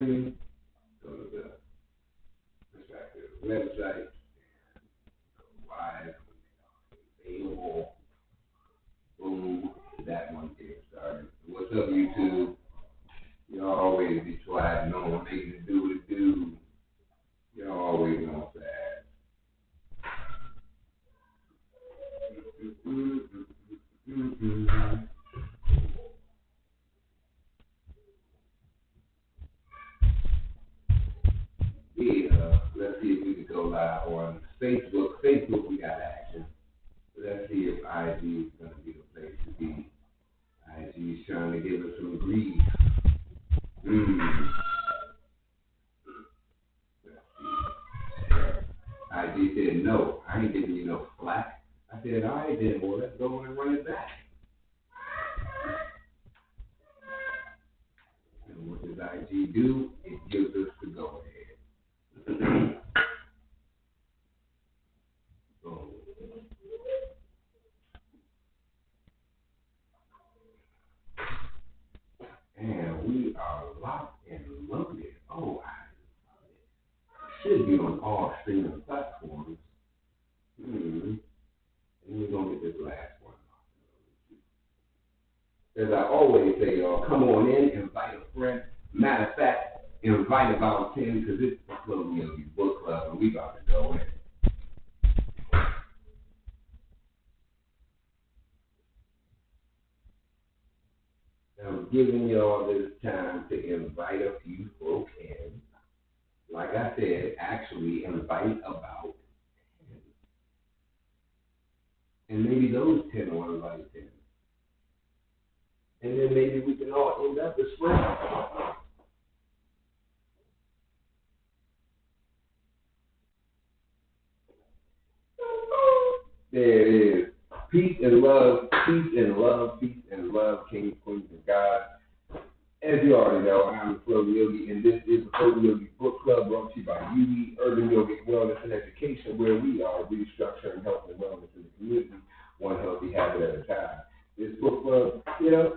Go to the respective website, live, available, boom, that one gets started. What's up, YouTube? Y'all always be trying, no, making it do what it do. Y'all always on fast. Yeah, let's see if we can go live on Facebook. Facebook, we got action. Let's see if IG is going to be the place to be. IG is trying to give us some grief. IG said, no, I ain't giving you no slack. I said, all right then, well, let's go and run it back. And what does IG do? It gives us the go ahead. Boom. And we are locked and loaded. Oh, I should be on all streaming platforms. And we're going to get this last one. As I always say, y'all, come on in, invite a friend. Matter of fact, invite about 10 because it's the Club Yogi Book Club and we about to go in. I'm giving y'all this time to invite a few folk in. Like I said, actually invite about 10. And maybe those 10 will invite 10. And then maybe we can all end up as friends. There it is. Peace and love, peace and love, peace and love, kings, queens, and gods. As you already know, I'm the Flow Yogi, and this is the Flow Yogi Book Club brought to you by Yogi, Urban Yogic Wellness and Education, where we are restructuring health and wellness in the community, one healthy habit at a time. This book club,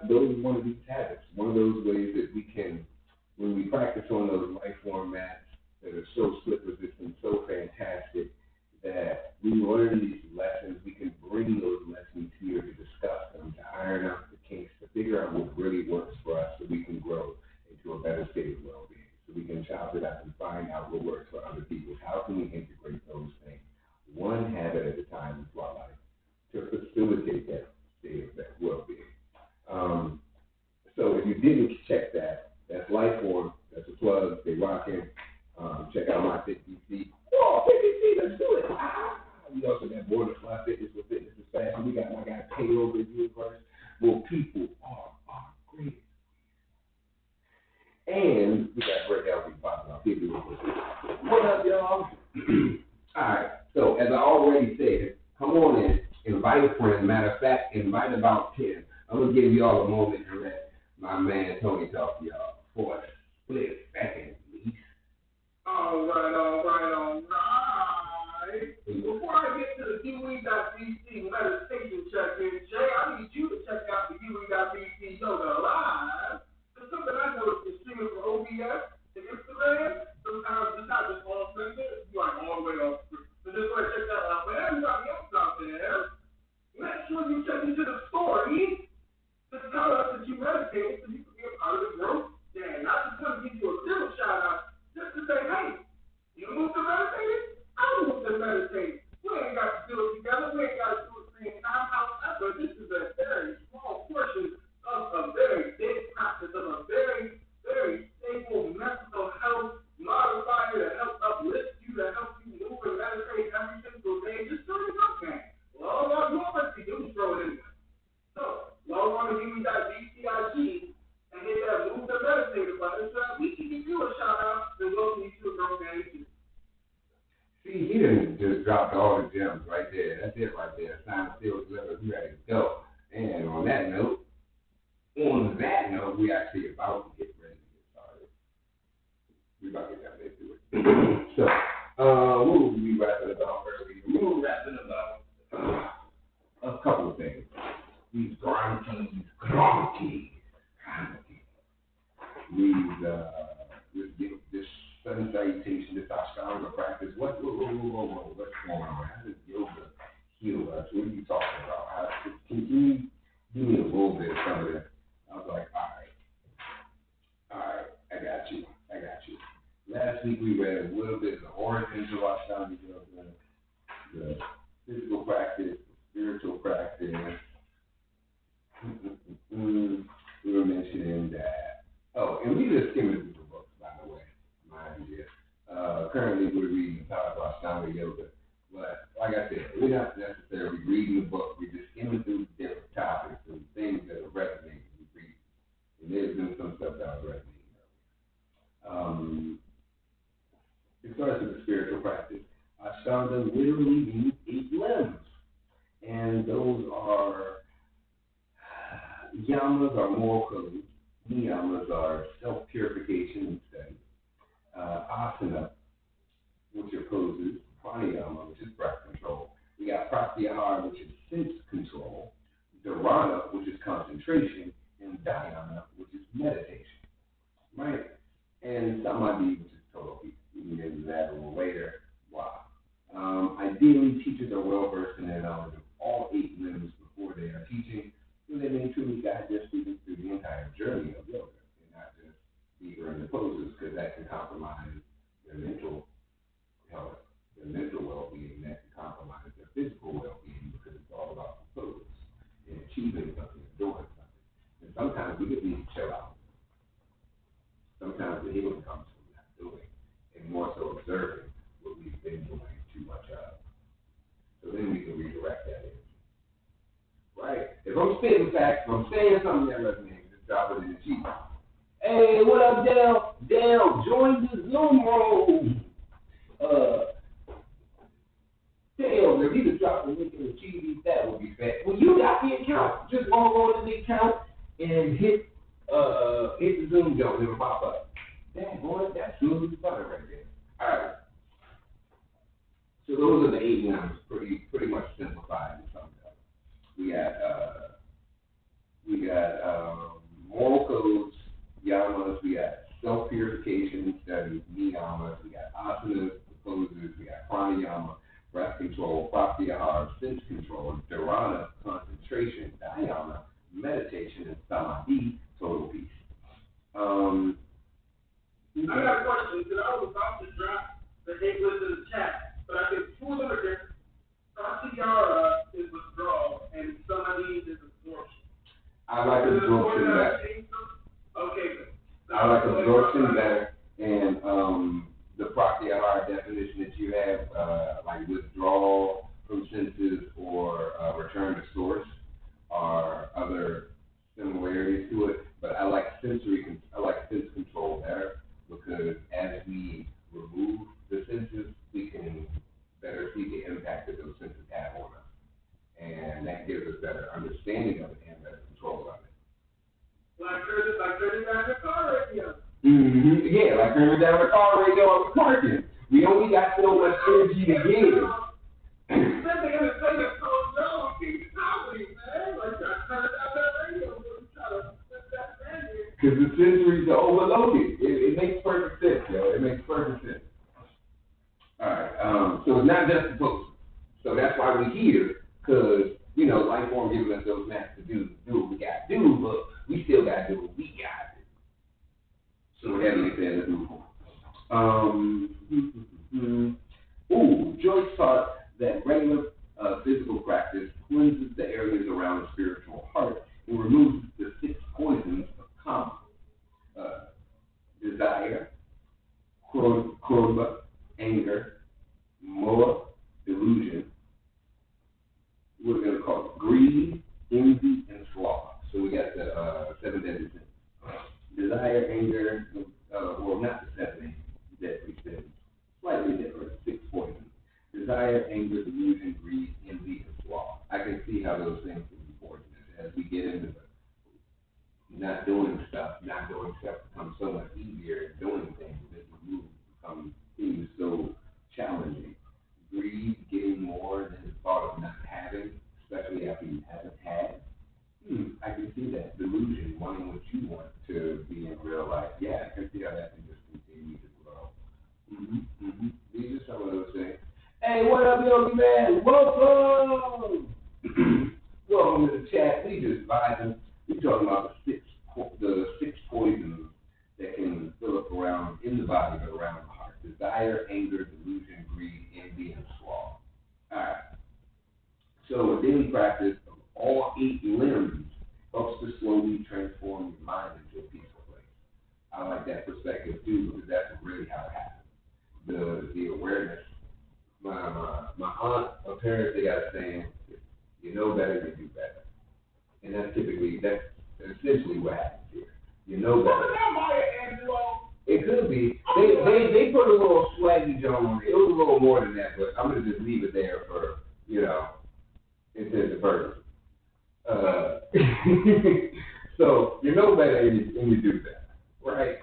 those are one of these habits, one of those ways that we can, when we practice on those life form mats that are so slip resistant, so fantastic, that we learn these lessons, we can bring those lessons here to discuss them, to iron out the kinks, to figure out what really works for us so we can grow into a better state of well-being, so we can chop it up and find out what works for other people. How can we integrate those things, one habit at a time into our life, to facilitate that state of that well-being? So if you didn't check that, that's Lifeform, that's a plug, they rocking. Check out my Fit DC. Whoa, Fit DC, let's do it. We also got Border Fly Fitness with Fitness is Fashion. We got my guy Kino the Universe. Well, people are great. And we got Brett Healthy popping up. What up, y'all? All right, so as I already said, come on in, invite a friend. Matter of fact, invite about 10. I'm going to give y'all a moment to let my man Tony talk to y'all for a split second, please. All right. Before I get to the Kiwi.bc meditation check-in, Jay, I need you to check out the Kiwi.bc Yoga Live. There's something I noticed is streaming from OBS and Instagram. Sometimes it's not just all center, it's like all the way off. So just go ahead and check that out. But everybody else out there, make sure you check into the story to tell us that you meditate so you can be a part of the growth. Yeah, not just want to give you a little shout out, just to say, hey, you move to meditate? I move to meditate. We ain't got to do it together. We ain't got to do it same time. However, this is a very small portion of a very big practice of a very, very stable mental health modifier to help uplift you, to help you move and meditate every single day. Just do it up, man. Well, all you want to do is throw it in there. So, log on to Yogi.bcig and hit that move to meditate button so that we can give you a shout out and welcome you to a growth day too. See, he done just dropped all the gems right there. That's it right there. Time still delivered. We ready to go. And on that note, we actually about to get ready to get started. We about to get down into it. So, what will we be rapping about earlier? We were rapping about a couple of things. These grantees. These, this salutation, this Ashtanga practice. What's going on? How does yoga heal us? What are you talking about? Can you give me a little bit of some of that? I was like, all right, I got you. Last week we read a little bit of the origins of Ashtanga yoga, the physical practice, the spiritual practice. We were mentioning that. Oh, and we just skimmed through the books, by the way, mind you. Currently, we're reading Power of Ashtanga Yoga. But like I said, we're not necessarily reading the book. We're just skimming through different topics and things that are resonating with reading. And there's been some stuff that was resonating. It starts with the spiritual practice. Ashtanga literally means 8 limbs. And those are yamas are moral codes. Niyamas are self-purification and study. Asana, which are poses. Pranayama, which is breath control. We got pratyahara, which is sense control. Dharana, which is concentration. And dhyana, which is meditation. Right? And samadhi, which is total peace. We can get into that a little later. Wow. Ideally, teachers are well versed in their knowledge of all 8 limbs before they are teaching, so they may truly guide their students through the entire journey of yoga, and not just deeper in the poses, because that can compromise their mental health, their mental well-being, that can compromise their physical well-being, because it's all about the poses and achieving something, and doing something. And sometimes we just need to chill out. Sometimes the healing comes from not doing, and more so observing what we've been doing too much of. So then we can redirect that energy. Right? If I'm spitting facts, if I'm saying something that resonates, just drop it in the cheek. Hey, what up, Dale? Dale, join the Zoom room. Dale, if you could drop the link in the cheese, that would be fat. Well, you got the account. Just log on to the account and hit the Zoom jump. It'll pop up. Dang, boy, that's smooth as butter right there. All right. So those are the 8 limbs, pretty much simplified in some way. We got moral codes, yamas. We got self-purification and study, niyamas. We got asanas, poses. We got pranayama, breath control, pratyahara, sense control, dharana, concentration, dhyana, meditation, and samadhi, total peace. I got a question, because I was about to drop the English in the chat, but I think 2 of them are different. Pratyahara is withdrawal, and samadhi is absorption. I like absorption better. Okay, good. I like absorption better, and the pratyahara definition that you have, like withdrawal from senses or return to source, are other similarities to it. But I like sense control better, because as we remove the senses, we can better see the impact that those senses have on us, and that gives us better understanding of it and better control of it. Like turning down the car radio. Mm-hmm. Yeah, like turning down the car radio on the parking. We only got so much energy to give. Because the sensories are overloaded. It makes perfect sense, yo. It makes perfect sense. All right. So it's not just the post. So that's why we're here, because, life form giving us those maps to do what we got to do, but we still got to do what we got to do. So with that being said, let's move on. Joyce taught that regular physical practice cleanses the areas around the spiritual heart and removes the 6 poisons of karma: desire, krodha, anger, moha, delusion. We're going to call it greed, envy, and sloth. So we got the 7 deadly sins. Desire, anger, not the 7 deadly sins. Slightly different, 6 poisons. Desire, anger, delusion, greed, envy, and sloth. I can see how those things can be poisonous. As we get into not doing stuff becomes so much easier. Doing things, making moves seems so challenging. Greed, getting more than the thought of not having, especially after you haven't had. I can see that. Delusion, wanting what you want to be in real life. Yeah, I can see how that can just continue. Yogi man? Welcome. Welcome to the chat. We just vibing. We talking about the six poisons that can fill up around in the body but around the heart: desire, anger, delusion, greed, envy, and sloth. All right. So a daily practice of all 8 limbs helps to slowly transform your mind into a peaceful place. I like that perspective too, because that's really how it happens. The awareness. My aunt, my parents, they got a saying: you know better, you do better. And that's essentially what happens here. You know better. It could be. They put a little swaggy John on it. It was a little more than that, but I'm gonna just leave it there for intended purpose. So you know better and you do better, right?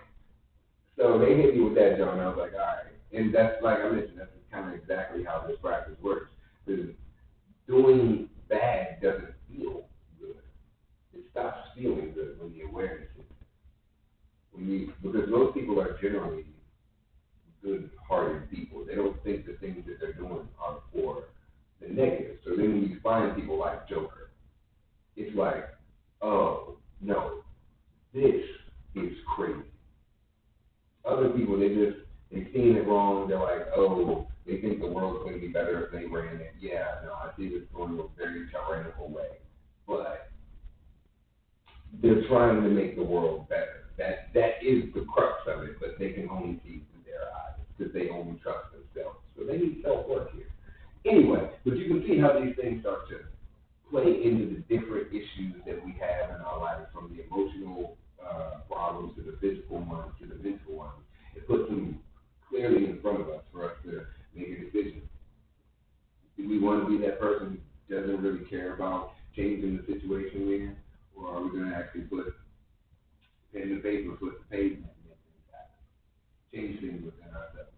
So they hit me with that, John. I was like, all right. And that's, like I mentioned, that's kind of exactly how this practice works. Because doing bad doesn't feel good. It stops feeling good when the awareness is because most people are generally good-hearted people. They don't think the things that they're doing are for the negative. So then when you find people like Joker, it's like, oh, no, this is crazy. Other people, they've seen it wrong. They're like, oh, they think the world's going to be better if they ran it. Yeah, no, I think it's going a very tyrannical way. But they're trying to make the world better. That is the crux of it, but they can only see through their eyes because they only trust themselves. So they need self-work here. Anyway, but you can see how these things start to play into the different issues that we have in our lives, from the emotional problems to the physical ones to the mental ones. It puts them clearly in front of us for us to make a decision. Do we want to be that person who doesn't really care about changing the situation we're in, or are we going to actually put pen to paper, put the pavement, and make things happen, change things within ourselves?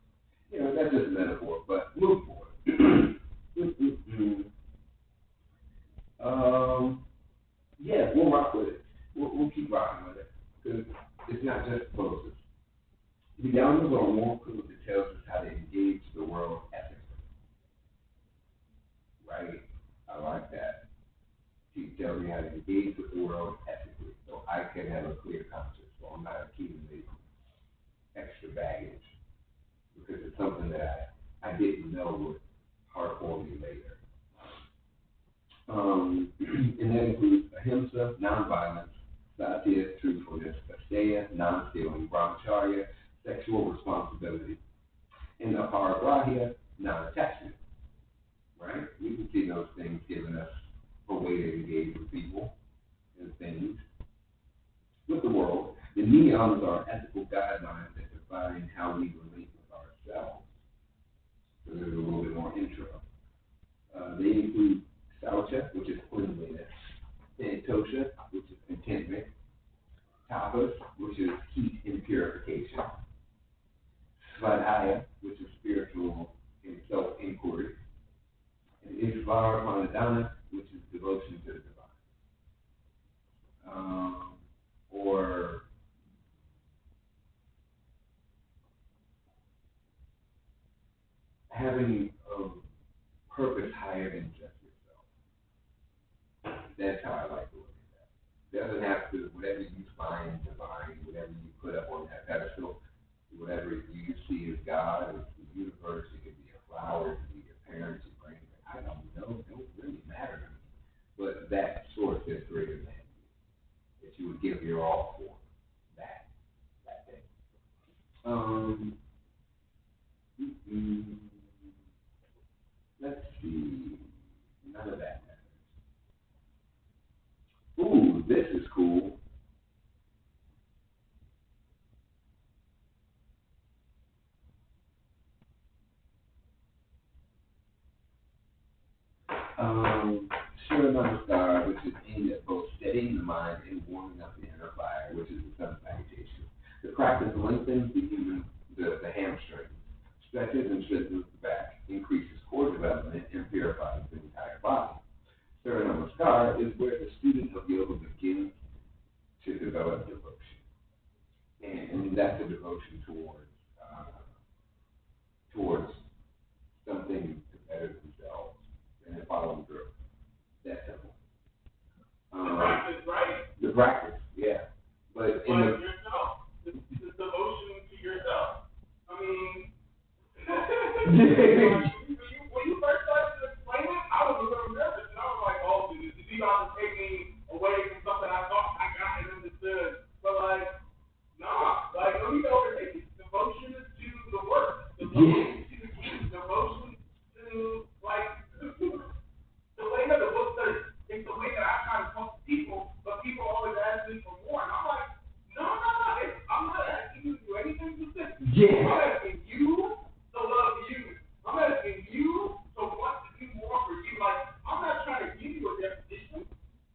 That's just a metaphor, but move forward. Yeah, we'll rock with it. We'll keep rocking with it, because it's not just poses. The downloads are a warm code that tells us how to engage the world ethically. Right? I like that. He tells me how to engage with the world ethically, so I can have a clear conscience, so I'm not accumulating extra baggage, because it's something that I didn't know would harm me later. And that includes ahimsa, nonviolence, satya, truthfulness, asteya, non-stealing, brahmacharya, sexual responsibility, and aparigrahya, non-attachment. Right? We can see those things giving us a way to engage with people and things, with the world. The niyams are ethical guidelines that define how we relate with ourselves. So there's a little bit more intro. They include saucha, which is cleanliness, santosha, which is contentment, tapas, which is heat and purification, svadhyaya, which is spiritual and self-inquiry, and ishvara pranadhana, which is devotion to the divine. Or having a purpose higher than just yourself. That's how I like to look at that. It doesn't have to, whatever you find divine, whatever you put up on that pedestal, whatever you see as God, it's the universe, it could be a flower, it could be your parents, your grandparents, I don't know, it don't really matter to me. But that source is greater than you, that you would give your all for that day. Let's see. None of that matters. Ooh, this is cool. Surya Namaskar, which is aimed at both steadying the mind and warming up the inner fire, which is the sun salutation. The practice lengthens the hamstrings, stretches and strengthens the back, increases core development, and purifies the entire body. Surya Namaskar is where the student of yoga begins to develop devotion. And that's a devotion towards something to better themselves. When you first started to explain it, I was a little nervous, and I was like, oh, is he about to take me away from something I thought I got and understood? But like, nah, like let me know that devotion to the work, devotion to the king, devotion to like the way that the book says it's the way that I try to talk to people, but people always ask me for more, and I'm like, no, I'm not asking you to do anything specific. Yeah. I'm asking you to love you. I'm asking you to want to do more for you. Like, I'm not trying to give you a definition.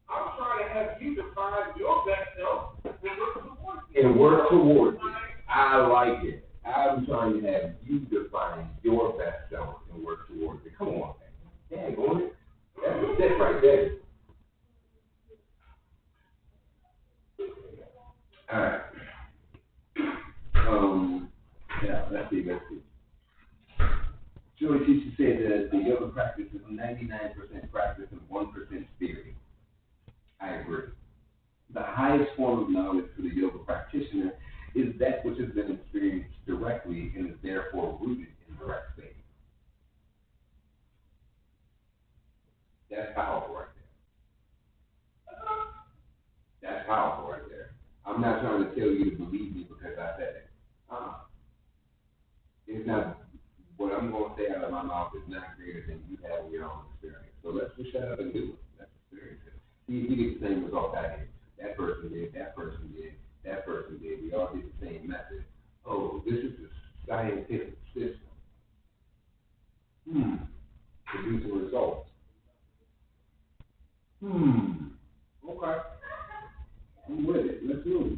I'm trying to have you define your best self and work towards it. And work towards it. I like it. I'm trying to have you define your best self and work towards it. Come on, man. Dang on it. That's a step right there. All right. Yeah, let's see. Joy teacher said that the yoga practice is 99% practice and 1% theory. I agree. The highest form of knowledge for the yoga practitioner is that which has been experienced directly and is therefore rooted in direct faith. That's powerful right there. That's powerful right there. I'm not trying to tell you to believe me because I said it. It's not, what I'm going to say out of my mouth is not greater than you have in your own experience. So let's just shut up and do it. Let's experience it. See, we get the same result out here. That person did, that person did, that person did. We all did the same method. Oh, this is a scientific system. Producing results. Okay. I'm with it. Let's move.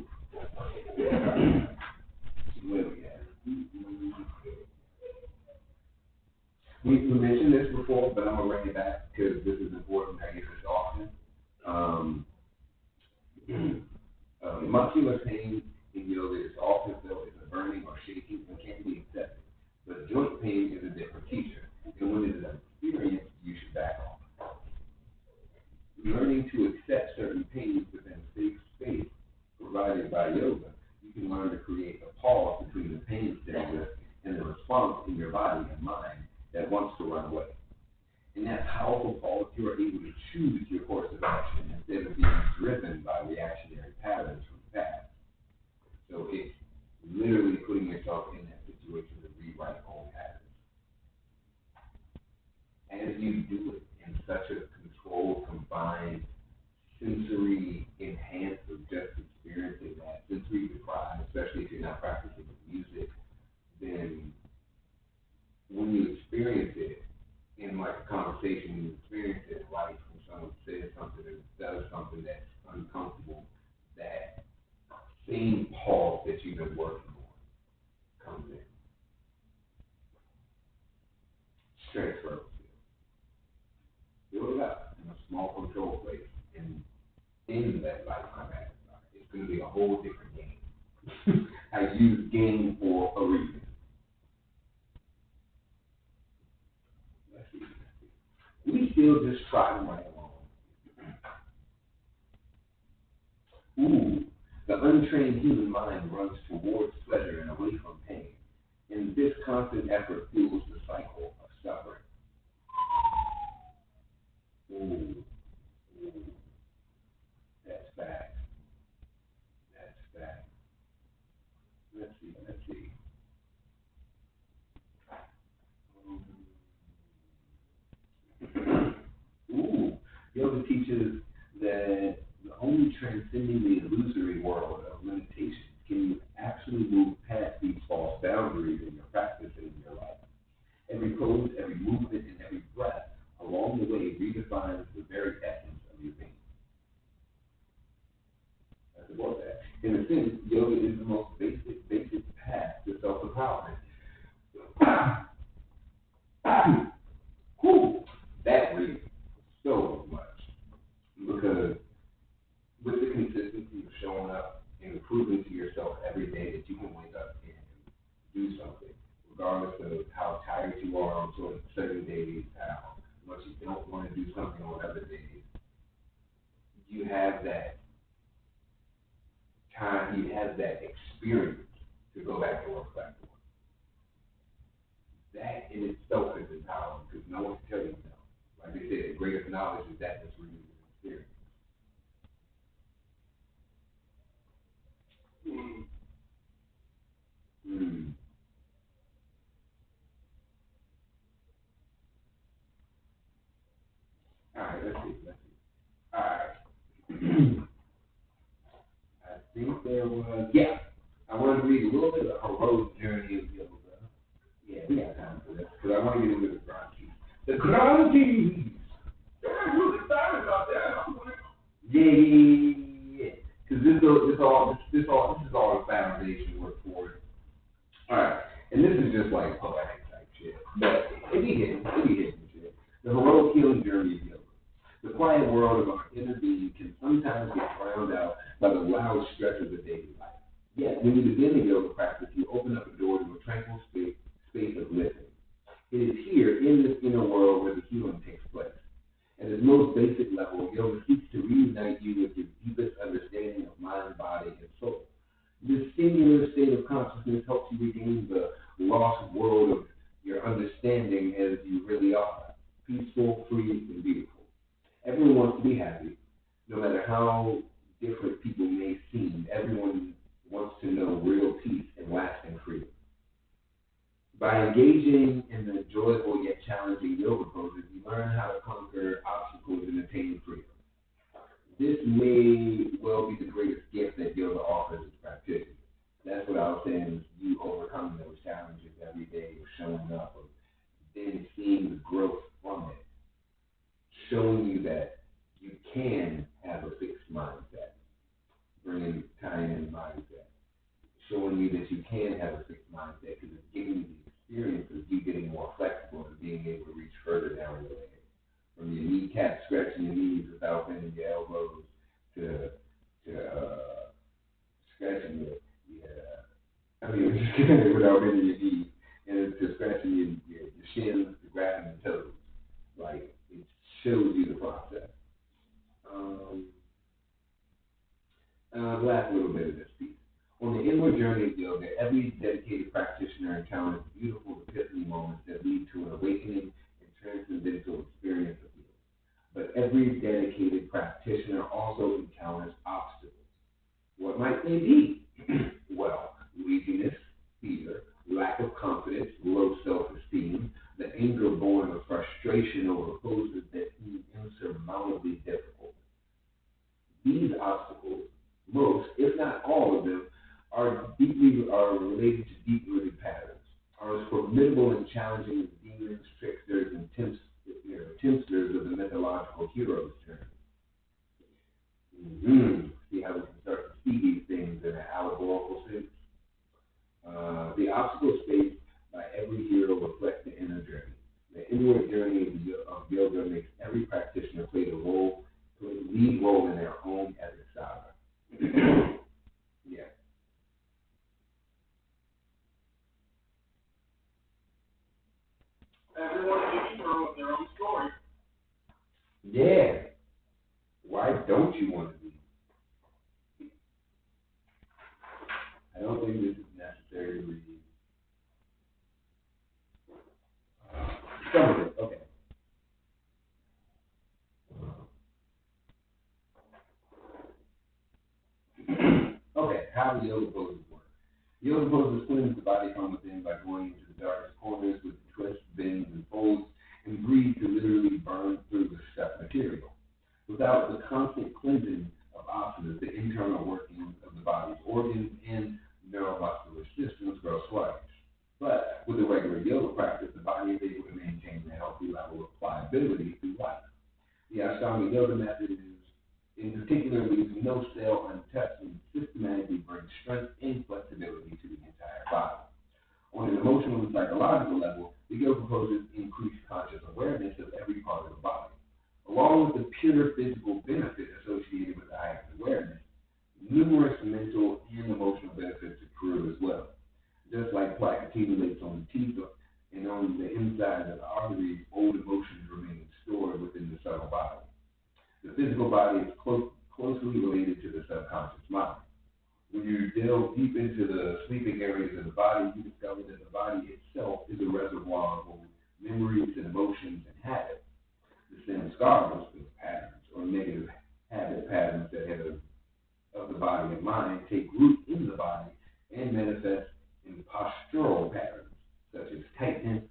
Where we at? We mentioned this before, but I'm going to bring it back because this is important. I use this often. Muscular pain in yoga is often felt as a burning or shaking and can be accepted. But joint pain is a different teacher. And when it is an experience, you should back off. Learning to accept certain pains within a safe space provided by yoga, you can learn to create a pause between the pain stimulus and the response in your body and mind that wants to run away. In that powerful pause, you are able to choose your course of action instead of being driven by reactionary patterns from the past. So it's literally putting yourself in that situation to rewrite old patterns. As you do it in such a controlled, combined, sensory enhanced of just experiencing that, sensory deprived, especially if you're not practicing with music, then when you experience it in like a conversation, you experience it in life when someone says something or does something that's uncomfortable, that same pause that you've been working on comes in. Transferable skills. Build it up in a small control place and in that lifetime exercise. It's going to be a whole different game. I use game for a reason. Let's see. We still just trotting right along. The untrained human mind runs towards pleasure and away from pain. And this constant effort fuels the cycle of suffering. That's bad. That's bad. Let's see. Yoga teaches that the only transcending the illusory world of limitations can you actually move past these false boundaries in your practice and in your life. Every pose, every movement, and every breath along the way redefines the very essence of your being. That's about that. In a sense, yoga is the most basic path to self-empowerment. That reads so much. Because with the consistency of showing up and proving to yourself every day that you can wake up and do something, regardless of how tired you are on certain days, how much you don't want to do something on other days, you have that time, you have that experience to go back and reflect on. That in All right. I think there was, yeah. I wanted to read a little bit of the heroic journey of yoga. Yeah, we got time for this because I want to get into the Grand Keys. The Grand Keys. Yeah, I'm really excited about that. Yeah. Because this is all the foundation work for it. All right, and this is just like poetic type shit, but it be hitting shit. The heroic healing journey of yoga. The quiet world of our inner being can sometimes get drowned out by the loud stresses of daily life. Yet, when you begin a yoga practice, you open up a door to a tranquil space of living. It is here, in this inner world, where the healing takes place. At its most basic level, yoga seeks to reunite you with your deepest understanding of mind, body, and soul. This singular state of consciousness helps you regain the lost world of your understanding as you really are, peaceful, free, and beautiful. Everyone wants to be happy, no matter how different people may seem. Everyone wants to know real peace and lasting freedom. By engaging in the joyful yet challenging yoga poses, you learn how to conquer obstacles and attain freedom. This may well be the greatest gift that yoga offers its practitioners. That's what I was saying, is you overcoming those challenges every day, of showing up, of then seeing the growth from it, showing you that you can have a fixed mindset, tying in mindset, showing you that you can have a fixed mindset because it's giving you the experience of you getting more flexible and being able to reach further down your leg. From your kneecap scratching your knees without bending your elbows to scratching without bending your knees, and to scratching your shins, to grabbing your toes. Like, it shows you the process. The last little bit of this piece. On the inward journey of yoga, every dedicated practitioner encounters beautiful epiphany moments that lead to an awakening and transcendental experience of healing. But every dedicated practitioner also encounters obstacles. What might they be? Well, laziness, fear, lack of confidence, low self-esteem, the anger born of frustration over poses that seem insurmountably difficult. These obstacles, most, if not all of them, are related to deep-rooted patterns, are as formidable and challenging as demons, tricksters, and tempters of the mythological hero's journey. See how we can start to see these things in an allegorical sense? The obstacle faced by every hero reflects the inner journey. The inward journey of yoga makes every practitioner play lead role in their own epic saga. Yeah. Everyone is their own story. Yeah. Why don't you want to be? I don't think this is necessary to read. Some of it, okay. Okay, how do yoga poses work? Yoga poses cleanse the body from within by going into the darkest corners with twists, bends, and folds, and breathe to literally burn through the stuck material. Without the constant cleansing of asanas, the internal workings of the body's organs and neuromuscular systems grow sluggish. But with a regular yoga practice, the body is able to maintain a healthy level of pliability through life. The Ashtanga yoga method is, in particular, leaves no cell untouched and systematically brings strength and flexibility to the entire body. On an emotional and psychological level, the yoga poses increase conscious awareness of every part of the body. Along with the pure physical benefit associated with the heightened awareness, numerous mental and emotional benefits accrue as well. Just like plaque accumulates on the teeth and on the inside of the arteries, old emotions remain stored within the subtle body. The physical body is closely related to the subconscious mind. When you delve deep into the sleeping areas of the body, you discover that the body itself is a reservoir of memories and emotions and habits. The same scars, patterns, or negative habit patterns that have of the body and mind take root in the body and manifest in postural patterns such as tightness,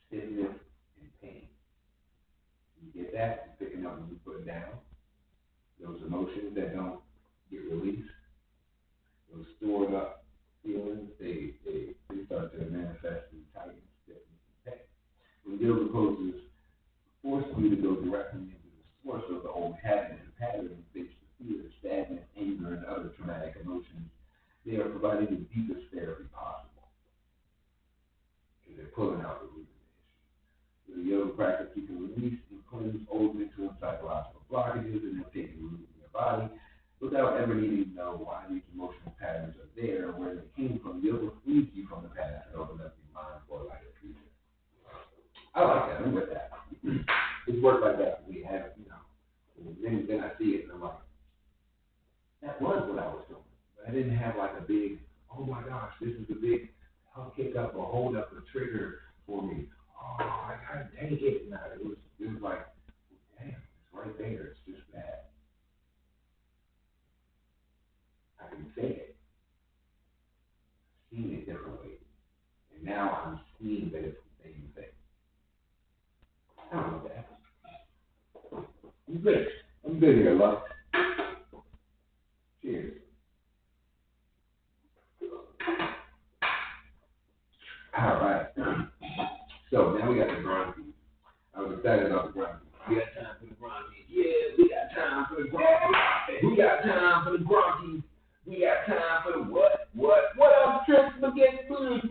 stiffness, and pain. You get that? You're picking up when you put emotions that don't get released, those stored up feelings, they start to manifest in tightness, stiffness, and pain. When yoga poses force you to go directly into the source of the old habits and patterns based on fear, sadness, anger, and other traumatic emotions, they are providing the deepest therapy possible. Because they're pulling out the root of the issue. With a yoga practice, you can release and cleanse old mental and psychological blockages and they'll take root in your body without ever needing to know why these emotional patterns are there or where they came from. Yoga frees you from the past and opens up your mind for a lighter future. I like that. I'm with that. It's worked like that for me. Then I see it and I'm like, that was what I was doing. But I didn't have like a big, oh my gosh, this is a big kick up or hold up a trigger for me. Oh, I gotta take it. No, it was like, damn, it's right there. It's just that. I can say it. I've seen it differently. And now I'm seeing that it's the same thing. I don't know that. I'm good here, love. Cheers. All right. So now we got the grunties. I was excited about the grunties. We got time for the grunties. Yeah, we got time for the grunties. We got time for the grunties. We got time for the what? What else tricks spaghetti food?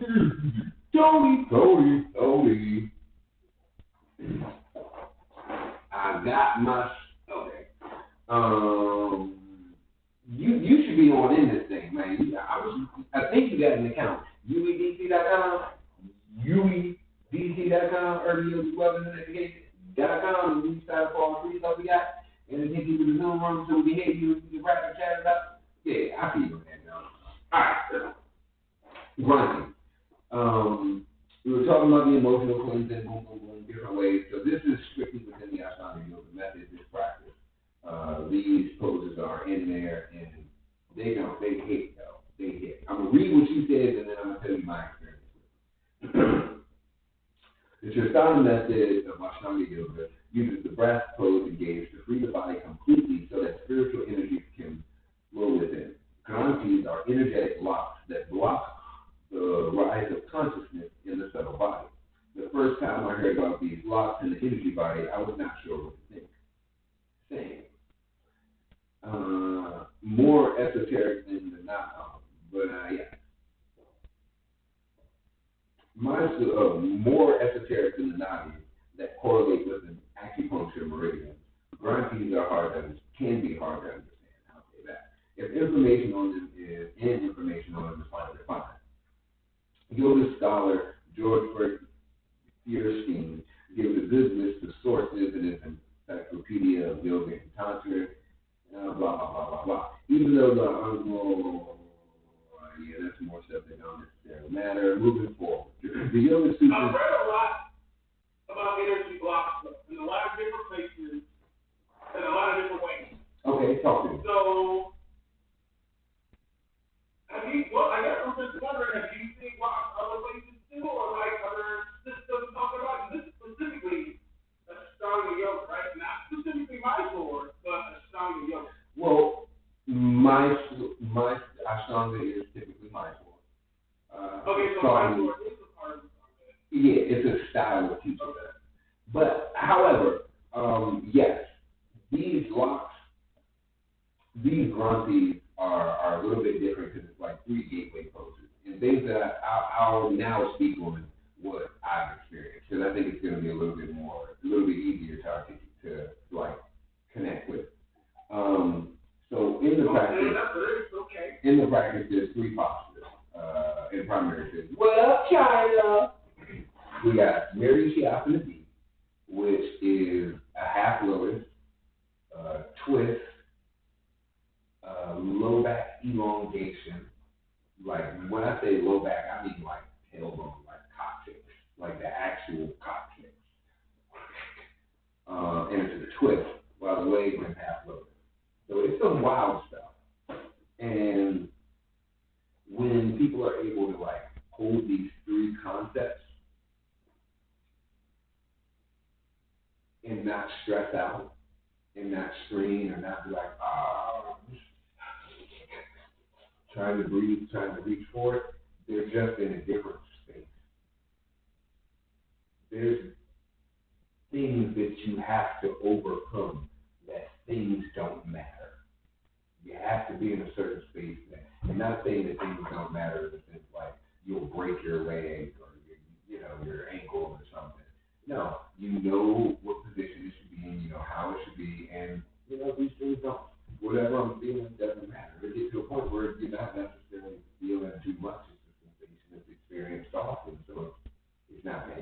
Tony. I got my okay. You should be on in this thing, man. I think you got an account. UEDC.com, UEDC.com, and you sign up for all the free stuff we got. And then people in the Zoom room so we can hear you, you write and chat it up. Yeah, I see you on that now. All right, grinding. We were talking about the emotional cleansing, boom, different ways. So this is strictly within the Ashtanga yoga method, this practice. These poses are in there, and they hit, though. They hit. I'm going to read what she says, and then I'm going to tell you my experience with it. The Ashtanga method of Ashtanga yoga uses the breath pose and gaze to free the body completely so that spiritual energy can flow within. Granthis are energetic locks that block the rise of consciousness in the subtle body. The first time I heard about these locks in the energy body, I was not sure what to think. Same. More esoteric than the but yeah. More esoteric than the nadis that correlate with an acupuncture meridian. Granthis can be hard to understand. I'll say that. If information on them is fine to find. Yoga scholar George Fierstein gives a good list of sources in his Encyclopedia of Yoga and Tantra, blah, blah, blah, blah, blah. Even though that's more stuff that don't necessarily matter. Moving forward. The Yoga Sutras. I've read a lot about energy blocks in a lot of different places and a lot of different ways. Okay, talk to me. So, I guess I'm just wondering, have you seen blocks other places too, or like other systems talking about this specifically Ashtanga yoga, right? Not specifically my sword, but Ashtanga yoga. Well, my Ashtanga is typically my sword. Okay, so my sword is a part of Ashtanga. Yeah, it's a style of teaching that. But, however, yes, these locks, these granthis are a little bit different because it's like 3 gateway poses and things that I'll now speak on what I've experienced because I think it's going to be a little bit easier to like connect with. So in the practice, there's 3 postures in primary system. What up, China? We got Mary Shiasana D, which is a half lotus, twist, low back elongation. Like when I say low back, I mean like tailbone, like cockpits, like the actual cockpits. And it's a twist while the legs are half loaded. So it's some wild stuff. And when people are able to like hold these 3 concepts and not stress out, and not strain or not be like, trying to breathe, trying to reach for it. They're just in a different space. There's things that you have to overcome, that things don't matter. You have to be in a certain space. I'm not saying that things don't matter in the sense like you'll break your leg or your ankle or something. No, you know what position it should be in, you know how it should be, and these things don't. Whatever I'm feeling doesn't matter. It gets to a point where you're not necessarily feeling too much. It's a sensation that's experienced often, so it's not bad.